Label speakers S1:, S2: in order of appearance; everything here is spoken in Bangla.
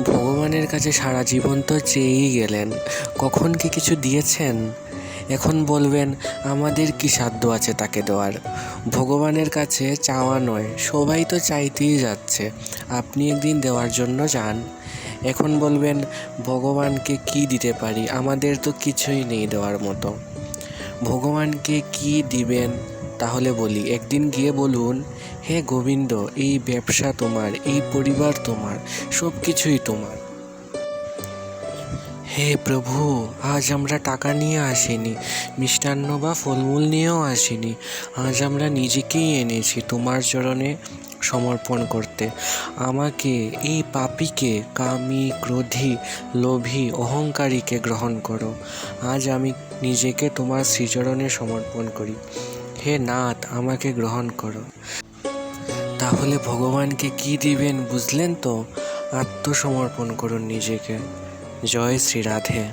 S1: ভগবানের কাছে সারা জীবন তো চেয়েই গেলেন, কখন কি কিছু দিয়েছেন? এখন বলবেন আমাদের কি সাধ্য আছে তাকে দেওয়ার? ভগবানের কাছে চাওয়া নয়, সবাই তো চাইতেই যাচ্ছে, আপনি একদিন দেওয়ার জন্য চান। এখন বলবেন ভগবানকে কি দিতে পারি, আমাদের তো কিছুই নেই দেওয়ার মতো। ভগবানকে কি দিবেন? তাহলে বলি, একদিন গিয়ে বলুন, হে গোবিন্দ, এই ব্যবসা তোমার, এই পরিবার তোমার, সব কিছুই তোমার। হে প্রভু, আজ আমরা টাকা নিয়ে আসিনি, মিষ্টান্ন বা ফলমূল নিয়েও আসিনি, আজ আমরা নিজেকেই এনেছি তোমার চরণে সমর্পণ করতে। আমাকে, এই পাপীকে, কামী, ক্রোধী, লোভী, অহংকারীকে গ্রহণ করো। আজ আমি নিজেকে তোমার শ্রীচরণে সমর্পণ করি। হে নাথ, আমাকে গ্রহণ করো। তাহলে ভগবানকে কি দিবেন বুঝলেন তো? আত্মসমর্পণ করুন নিজেকে। জয় শ্রী রাধে।